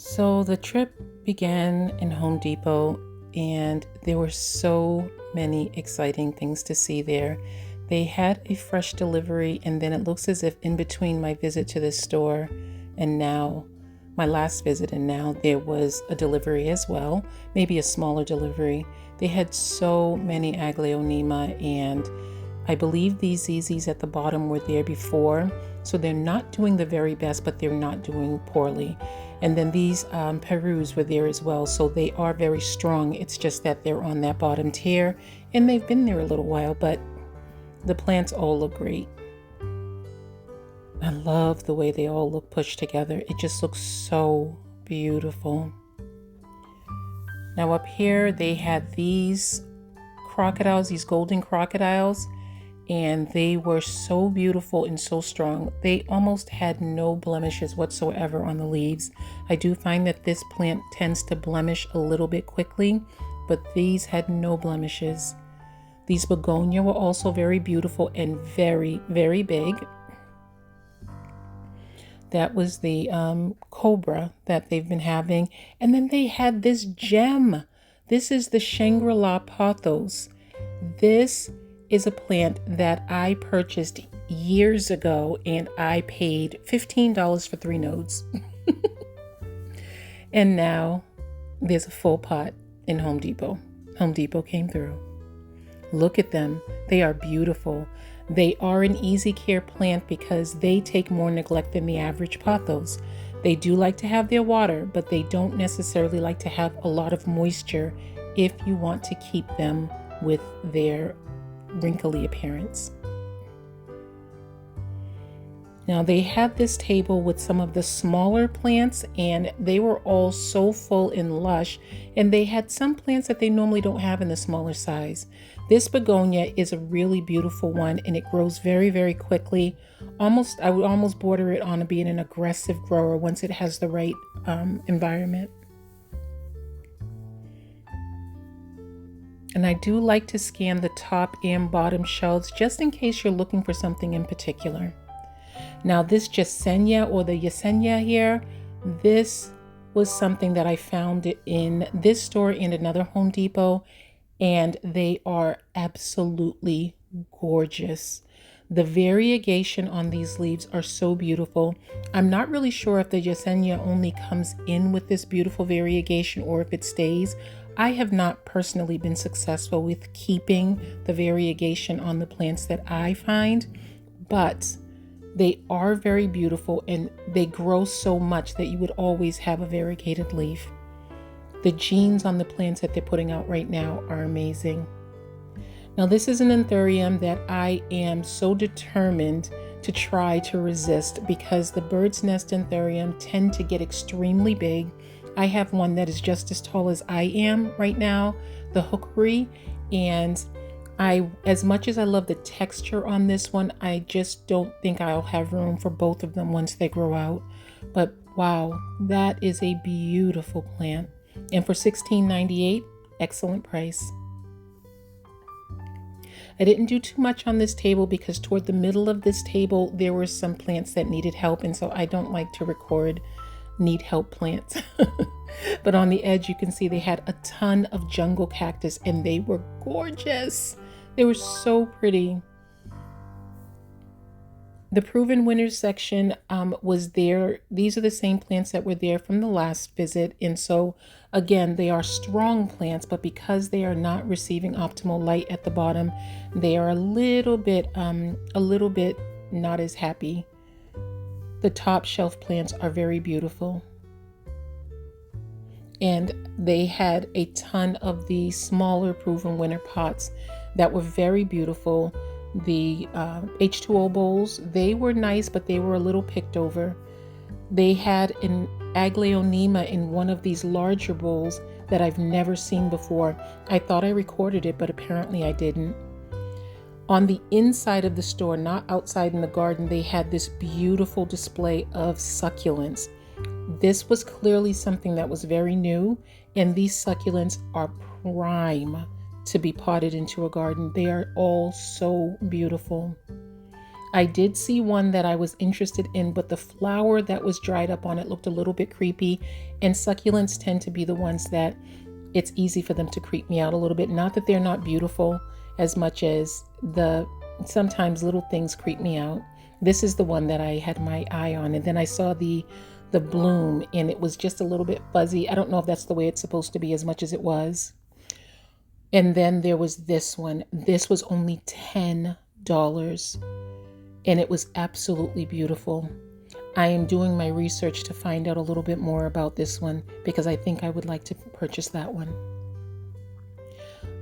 So the trip began in Home Depot, and there were so many exciting things to see there. They had a fresh delivery, and then it looks as if in between my visit to this store and now, my last visit, and now there was a delivery as well, maybe a smaller delivery. They had so many aglaonema, and I believe these ZZs at the bottom were there before, so they're not doing the very best, but they're not doing poorly. And then these Perus were there as well, so they are very strong. It's just that they're on that bottom tier, and they've been there a little while, but the plants all look great. I love the way they all look pushed together. It just looks so beautiful. Now up here, they had these crocodiles, these golden crocodiles, and they were so beautiful and so strong. They almost had no blemishes whatsoever on the leaves. I do find that this plant tends to blemish a little bit quickly, but these had no blemishes. These begonia were also very beautiful and very, very big. That was the cobra that they've been having. And then they had this gem. This is the Shangri-La pothos. This is a plant that I purchased years ago, and I paid $15 for 3 nodes. And now there's a full pot in Home Depot. Home Depot came through. Look at them. They are beautiful. They are an easy care plant because they take more neglect than the average pothos. They do like to have their water, but they don't necessarily like to have a lot of moisture if you want to keep them with their wrinkly appearance. Now they had this table with some of the smaller plants, and they were all so full and lush, and they had some plants that they normally don't have in the smaller size. This begonia is a really beautiful one, and it grows very, very quickly. I would almost border it on being an aggressive grower once it has the right environment. And I do like to scan the top and bottom shelves just in case you're looking for something in particular. Now this Yesenia, or the Yesenia here, this was something that I found in this store and another Home Depot, and they are absolutely gorgeous. The variegation on these leaves are so beautiful. I'm not really sure if the Yesenia only comes in with this beautiful variegation or if it stays. I have not personally been successful with keeping the variegation on the plants that I find, but they are very beautiful, and they grow so much that you would always have a variegated leaf. The genes on the plants that they're putting out right now are amazing. Now this is an anthurium that I am so determined to try to resist because the bird's nest anthurium tend to get extremely big. I have one that is just as tall as I am right now, the hookery, and as much as I love the texture on this one, I just don't think I'll have room for both of them once they grow out. But wow, that is a beautiful plant. And for $16.98, excellent price. I didn't do too much on this table because toward the middle of this table, there were some plants that needed help. And so I don't like to record need help plants. But on the edge, you can see they had a ton of jungle cactus, and they were gorgeous. They were so pretty. The proven winners section was there. These are the same plants that were there from the last visit. And so again, they are strong plants, but because they are not receiving optimal light at the bottom, they are a little bit not as happy. The top shelf plants are very beautiful. And they had a ton of the smaller proven winner pots that were very beautiful. The H2O bowls, they were nice, but they were a little picked over. They had an aglaonema in one of these larger bowls that I've never seen before. I thought I recorded it, but apparently I didn't. On the inside of the store, not outside in the garden, they had this beautiful display of succulents. This was clearly something that was very new, and these succulents are prime to be potted into a garden. They are all so beautiful. I did see one that I was interested in, but the flower that was dried up on it looked a little bit creepy, and succulents tend to be the ones that it's easy for them to creep me out a little bit. Not that they're not beautiful as much as sometimes little things creep me out. This is the one that I had my eye on, and then I saw the bloom, and it was just a little bit fuzzy. I don't know if that's the way it's supposed to be as much as it was. And then there was this one. This was only $10, and it was absolutely beautiful. I am doing my research to find out a little bit more about this one because I think I would like to purchase that one.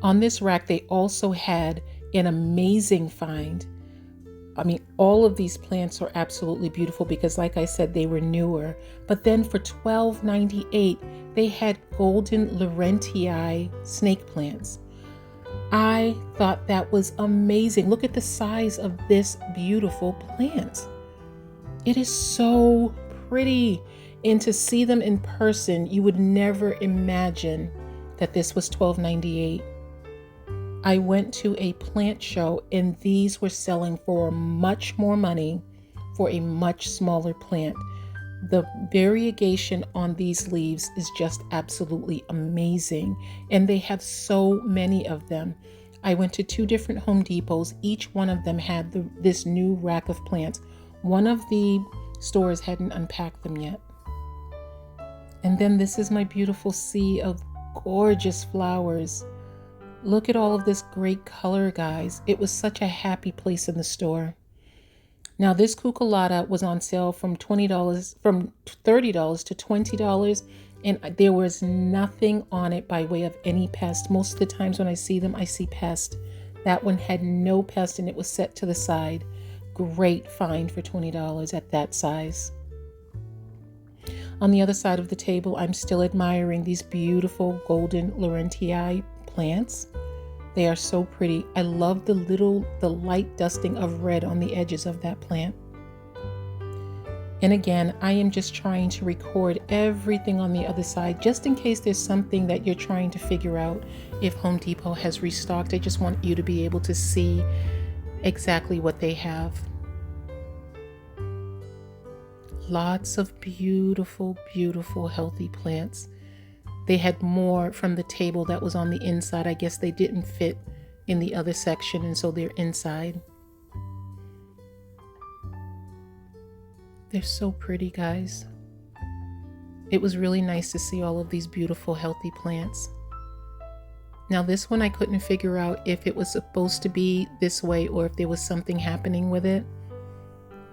On this rack, they also had an amazing find. I mean, all of these plants are absolutely beautiful because, like I said, they were newer. But then for $12.98, they had golden Laurentii snake plants. I thought that was amazing. Look at the size of this beautiful plant. It is so pretty. And to see them in person, you would never imagine that this was $12.98. I went to a plant show and these were selling for much more money for a much smaller plant. The variegation on these leaves is just absolutely amazing, and they have so many of them. I went to 2 different Home Depots. Each one of them had this new rack of plants. One of the stores hadn't unpacked them yet. And then this is my beautiful sea of gorgeous flowers. Look at all of this great color, guys. It was such a happy place in the store. Now this cucullata was on sale from $30 to $20, and there was nothing on it by way of any pest. Most of the times when I see them, I see pest. That one had no pest and it was set to the side. Great find for $20 at that size. On the other side of the table, I'm still admiring these beautiful golden Laurentii plants. They are so pretty. I love the light dusting of red on the edges of that plant. And again, I am just trying to record everything on the other side, just in case there's something that you're trying to figure out if Home Depot has restocked. I just want you to be able to see exactly what they have. Lots of beautiful, beautiful, healthy plants. They had more from the table that was on the inside. I guess they didn't fit in the other section, and so they're inside. They're so pretty, guys. It was really nice to see all of these beautiful, healthy plants. Now this one I couldn't figure out if it was supposed to be this way or if there was something happening with it.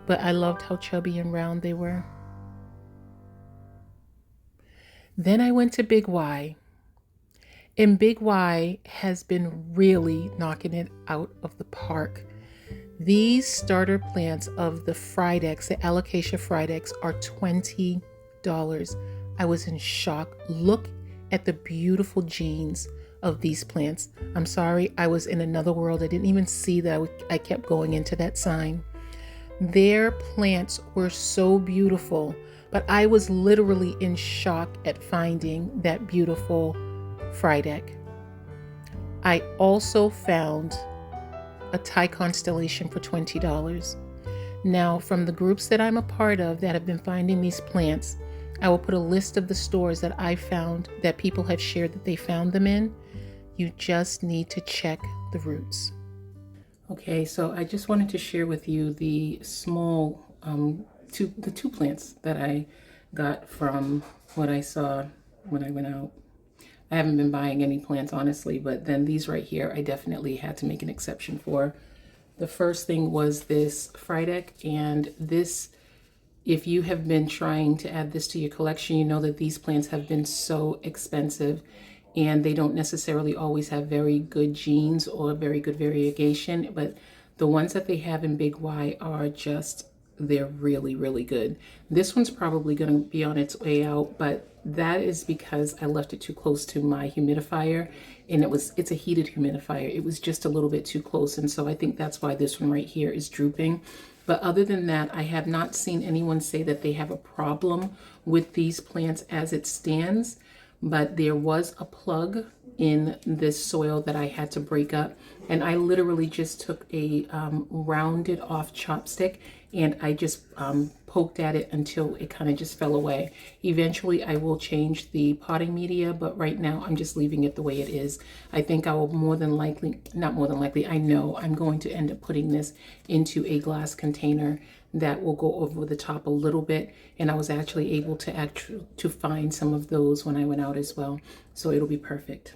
But I loved how chubby and round they were. Then I went to Big Y, and Big Y has been really knocking it out of the park. These starter plants of the frydeks, the alocasia frydeks, are $20. I was in shock. Look at the beautiful genes of these plants. I'm sorry, I was in another world. I didn't even see that. I kept going into that sign. Their plants were so beautiful. But I was literally in shock at finding that beautiful frydek. I also found a Thai constellation for $20. Now, from the groups that I'm a part of that have been finding these plants, I will put a list of the stores that I found that people have shared that they found them in. You just need to check the roots. Okay, so I just wanted to share with you the small the two plants that I got from what I saw when I went out. I haven't been buying any plants, honestly, but then these right here, I definitely had to make an exception for. The first thing was this frydek, and this, if you have been trying to add this to your collection, you know that these plants have been so expensive and they don't necessarily always have very good genes or very good variegation, but the ones that they have in Big Y are just, they're really, really good. This one's probably going to be on its way out, but that is because I left it too close to my humidifier, and it's a heated humidifier. It was just a little bit too close, and so I think that's why this one right here is drooping. But other than that, I have not seen anyone say that they have a problem with these plants as it stands. but there was a plug in this soil that I had to break up, and I literally just took a rounded off chopstick and I just poked at it until it kind of just fell away. Eventually I will change the potting media, but right now I'm just leaving it the way it is. I think I will I know I'm going to end up putting this into a glass container that will go over the top a little bit, and I was actually able to find some of those when I went out as well, so it'll be perfect.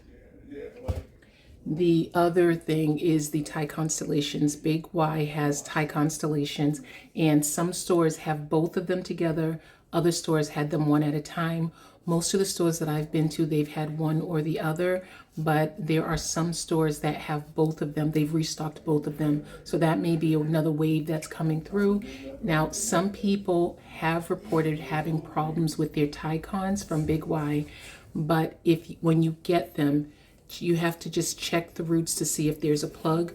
The other thing is the Thai constellations. Big Y has Thai constellations, and some stores have both of them together. Other stores had them one at a time. Most of the stores that I've been to, they've had one or the other, but there are some stores that have both of them. They've restocked both of them. So that may be another wave that's coming through. Now, some people have reported having problems with their Thai cons from Big Y, but when you get them, you have to just check the roots to see if there's a plug.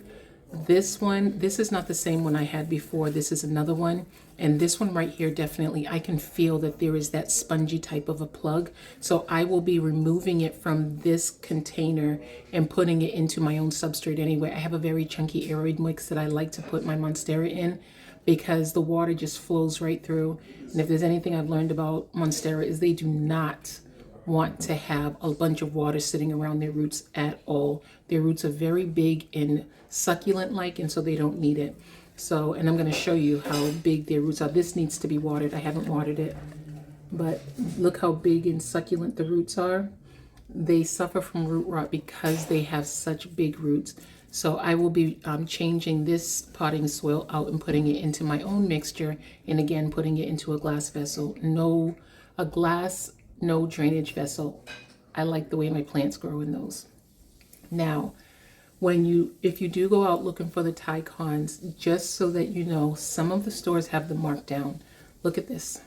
This is not the same one I had before. This is another one. And this one right here, definitely, I can feel that there is that spongy type of a plug. So I will be removing it from this container and putting it into my own substrate anyway. I have a very chunky aeroid mix that I like to put my Monstera in because the water just flows right through. And if there's anything I've learned about Monstera is they do not want to have a bunch of water sitting around their roots at all. Their roots are very big and succulent-like, and so they don't need it. So, and I'm going to show you how big their roots are. This needs to be watered. I haven't watered it, but look how big and succulent the roots are. They suffer from root rot because they have such big roots. So I will be changing this potting soil out and putting it into my own mixture, and again putting it into a glass vessel. No drainage vessel. I like the way my plants grow in those. Now, if you do go out looking for the Thai cons, just so that you know, some of the stores have them marked down. Look at this.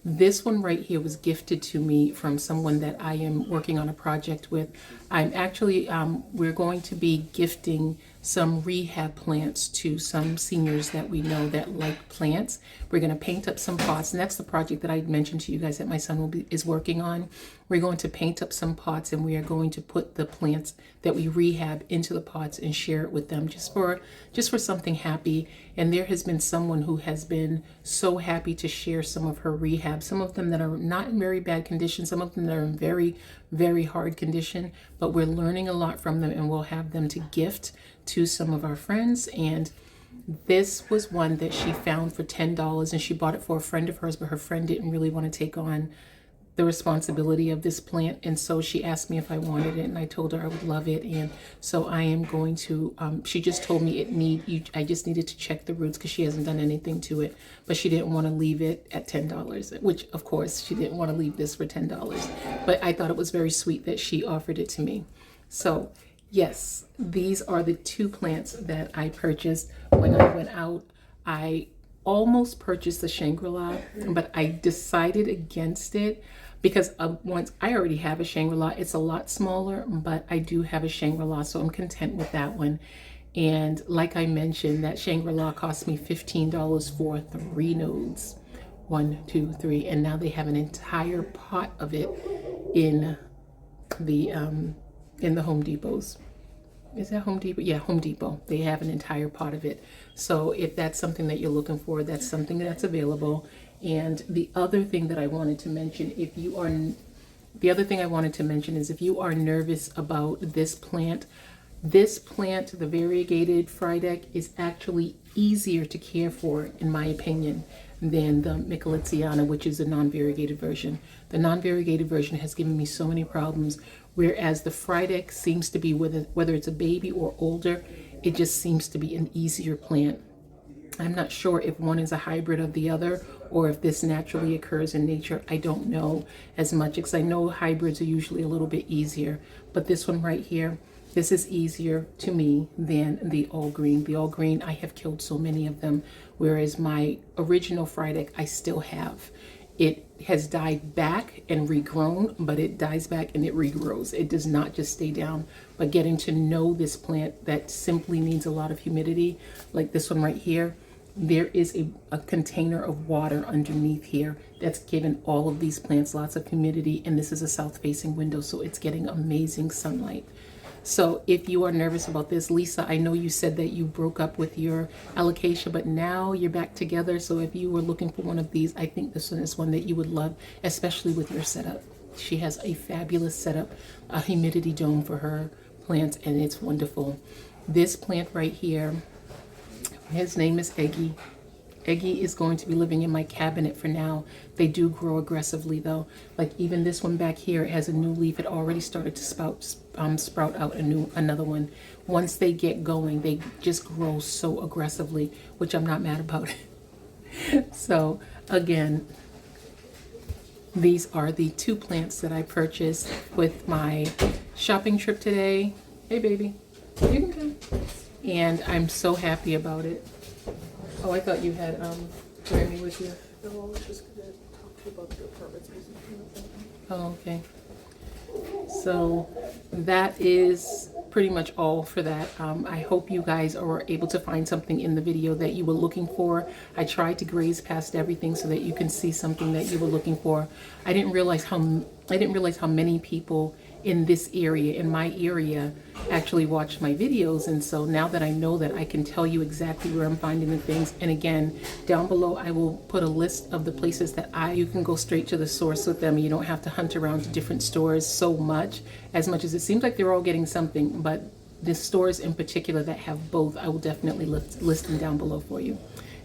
This one right here was gifted to me from someone that I am working on a project with. I'm actually, we're going to be gifting some rehab plants to some seniors that we know that like plants. We're going to paint up some pots, and that's the project that I mentioned to you guys that my son is working on. We're going to paint up some pots, and we are going to put the plants that we rehab into the pots and share it with them just for something happy. And there has been someone who has been so happy to share some of her rehab, some of them that are not in very bad condition, some of them that are in very, very hard condition, but we're learning a lot from them, and we'll have them to gift to some of our friends. And this was one that she found for $10, and she bought it for a friend of hers, but her friend didn't really want to take on the responsibility of this plant, and so she asked me if I wanted it, and I told her I would love it. And so I am going to she just told me I just needed to check the roots because she hasn't done anything to it, but she didn't want to leave it at $10, which of course she didn't want to leave this for $10, but I thought it was very sweet that she offered it to me. So yes, these are the two plants that I purchased when I went out. I almost purchased the Shangri-La, but I decided against it because once I already have a Shangri-La. It's a lot smaller, but I do have a Shangri-La, so I'm content with that one. And like I mentioned, that Shangri-La cost me $15 for 3 nodes. 1, 2, 3, and now they have an entire pot of it in the Home Depots. Is that Home Depot? Yeah, Home Depot. They have an entire pot of it. So if that's something that you're looking for, that's something that's available. And the other thing that I wanted to mention, if you are nervous about this plant, the variegated frydeks, is actually easier to care for, in my opinion, than the Michelitziana, which is a non-variegated version. The non-variegated version has given me so many problems, whereas the frydeks seems to be, whether it's a baby or older, it just seems to be an easier plant. I'm not sure if one is a hybrid of the other or if this naturally occurs in nature. I don't know as much, because I know hybrids are usually a little bit easier, but this one right here, this is easier to me than the all green. The all green, I have killed so many of them, whereas my original frydeks I still have. It has died back and regrown, but it dies back and it regrows. It does not just stay down. But getting to know this plant that simply needs a lot of humidity, like this one right here, there is a container of water underneath here that's given all of these plants lots of humidity, and this is a south facing window, so it's getting amazing sunlight. So if you are nervous about this, Lisa, I know you said that you broke up with your alocasia, but now you're back together. So if you were looking for one of these, I think this one is one that you would love, especially with your setup. She has a fabulous setup, a humidity dome for her plants, and it's wonderful. This plant right here, his name is Eggy. Eggy is going to be living in my cabinet for now. They do grow aggressively though. Like even this one back here, it has a new leaf. It already started to sprout out another one. Once they get going, they just grow so aggressively, which I'm not mad about. So again, these are the 2 plants that I purchased with my shopping trip today. Hey baby, you can come. And I'm so happy about it. Oh, I thought you had Grammy with you. No, I was just going to talk to you about the apartments. Oh, okay. So that is pretty much all for that. I hope you guys are able to find something in the video that you were looking for. I tried to graze past everything so that you can see something that you were looking for. I didn't realize how many people in this area, in my area, actually watch my videos. And so now that I know that, I can tell you exactly where I'm finding the things. And again, down below I will put a list of the places that you can go straight to the source with them. You don't have to hunt around to different stores so much as it seems like they're all getting something, but the stores in particular that have both, I will definitely list them down below for you.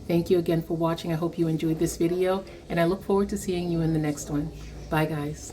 Thank you again for watching. I hope you enjoyed this video, and I look forward to seeing you in the next one. Bye guys.